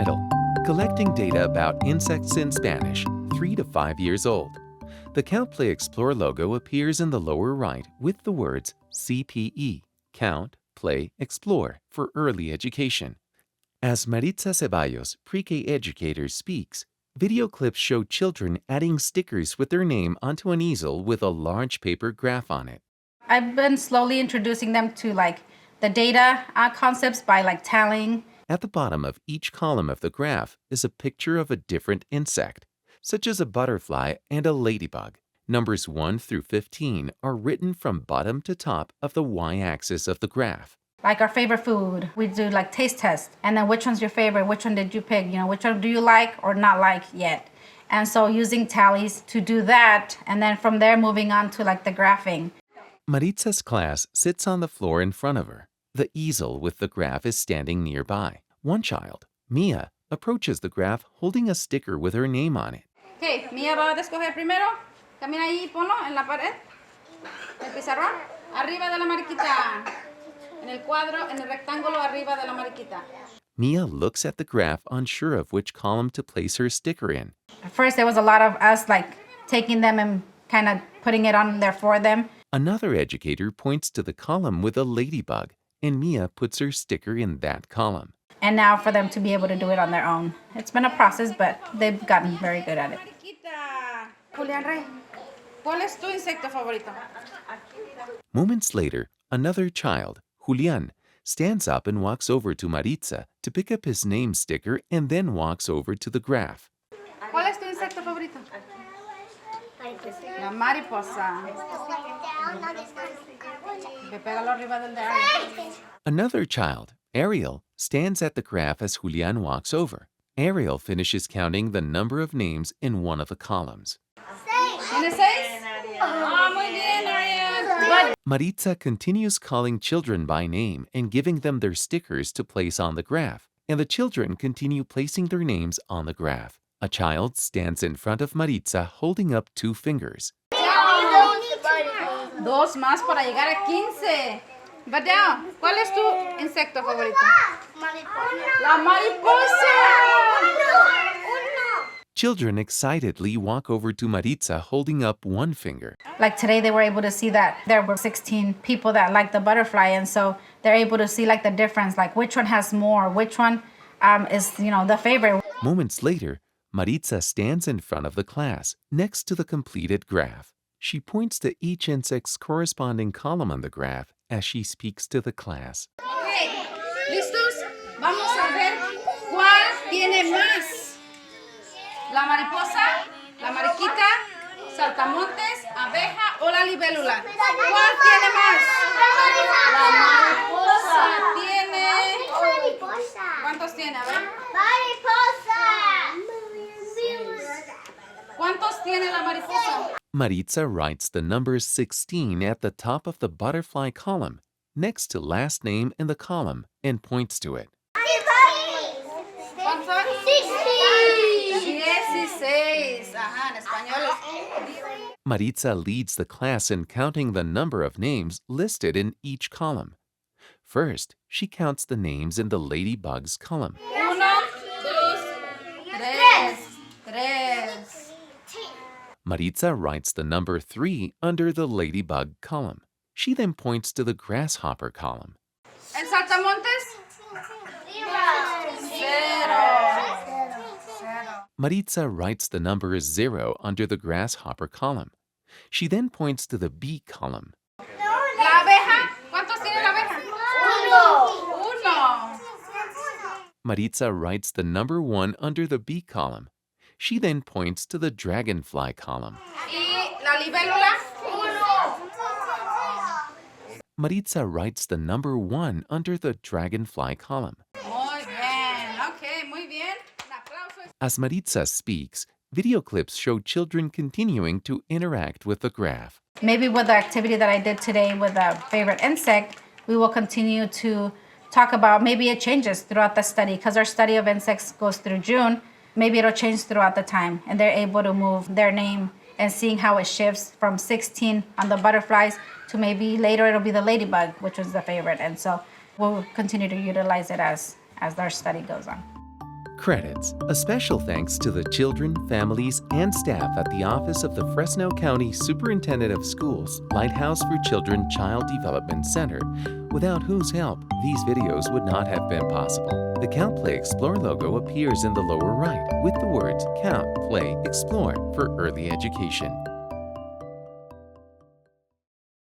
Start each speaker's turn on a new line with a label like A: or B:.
A: Title: Collecting Data About Insects in Spanish, 3 to 5 years old. The Count Play Explore logo appears in the lower right with the words CPE, Count, Play, Explore, for early education. As Maritza Ceballos, pre-K educator, speaks, video clips show children adding stickers with their name onto an easel with a large paper graph on it.
B: I've been slowly introducing them to the data concepts by tallying.
A: At the bottom of each column of the graph is a picture of a different insect, such as a butterfly and a ladybug. Numbers 1 through 15 are written from bottom to top of the y-axis of the graph.
B: Like our favorite food, we do taste tests, and then which one's your favorite, which one did you pick, which one do you like or not like yet. And so using tallies to do that, and then from there moving on to the graphing.
A: Maritza's class sits on the floor in front of her. The easel with the graph is standing nearby. One child, Mia, approaches the graph holding a sticker with her name on it.
B: Okay, Mia va a escoger primero. Camina ahí y ponlo en la pared. El pizarrón. Arriba de la mariquita. En el cuadro, en el rectángulo arriba de la mariquita.
A: Mia looks at the graph, unsure of which column to place her sticker in.
B: At first, there was a lot of us taking them and kind of putting it on there for them.
A: Another educator points to the column with a ladybug, and Mia puts her sticker in that column.
B: And now for them to be able to do it on their own. It's been a process, but they've gotten very good at it. Julián Rey, ¿cuál es tu insecto favorito?
A: Moments later, another child, Julián, stands up and walks over to Maritza to pick up his name sticker and then walks over to the graph.
B: ¿Cuál es tu insecto favorito? La mariposa.
A: Another child, Ariel, stands at the graph as Julián walks over. Ariel finishes counting the number of names in one of the columns.
B: ¿Tiene 6? Oh, muy bien, Ariel.
A: Maritza continues calling children by name and giving them their stickers to place on the graph, and the children continue placing their names on the graph. A child stands in front of Maritza holding up 2 fingers.
B: Dos más para llegar a 15. Badao, ¿cuál es tu insecto favorito? La mariposa.
A: Children excitedly walk over to Maritza holding up 1 finger.
B: Today they were able to see that there were 16 people that liked the butterfly, and so they're able to see the difference, which one has more, which one is the favorite.
A: Moments later, Maritza stands in front of the class, next to the completed graph. She points to each insect's corresponding column on the graph as she speaks to the class.
B: Okay, ¿listos? Vamos a ver cuál tiene más. La mariposa, la mariquita, saltamontes, abeja o la libélula. ¿Cuál tiene más? La mariposa tiene... ¿Cuántos tiene? A ver. ¿Cuántos tiene la mariposa?
A: Maritza writes the number 16 at the top of the butterfly column, next to last name in the column, and points to it.
B: 16. Ajá, en español.
A: Maritza leads the class in counting the number of names listed in each column. First, she counts the names in the ladybug's column.
B: 1, 2, 3.
A: Maritza writes the number 3 under the ladybug column. She then points to the grasshopper column.
B: ¿En saltamontes? 0.
A: Maritza writes the number 0 under the grasshopper column. She then points to the bee column.
B: ¿La abeja? ¿Cuántos tiene la abeja? 1.
A: Maritza writes the number 1 under the bee column. She then points to the dragonfly column.
B: ¿Y la libélula? 1.
A: Maritza writes the number 1 under the dragonfly column.
B: Muy bien. Okay, muy bien. Un aplauso.
A: As Maritza speaks, video clips show children continuing to interact with the graph.
B: Maybe with the activity that I did today with a favorite insect, we will continue to talk about maybe it changes throughout the study because our study of insects goes through June. Maybe it'll change throughout the time and they're able to move their name and seeing how it shifts from 16 on the butterflies to maybe later it'll be the ladybug, which was the favorite. And so we'll continue to utilize it as our study goes on.
A: Credits. A special thanks to the children, families, and staff at the Office of the Fresno County Superintendent of Schools Lighthouse for Children Child Development Center, without whose help these videos would not have been possible. The Count, Play, Explore logo appears in the lower right with the words Count, Play, Explore for early education.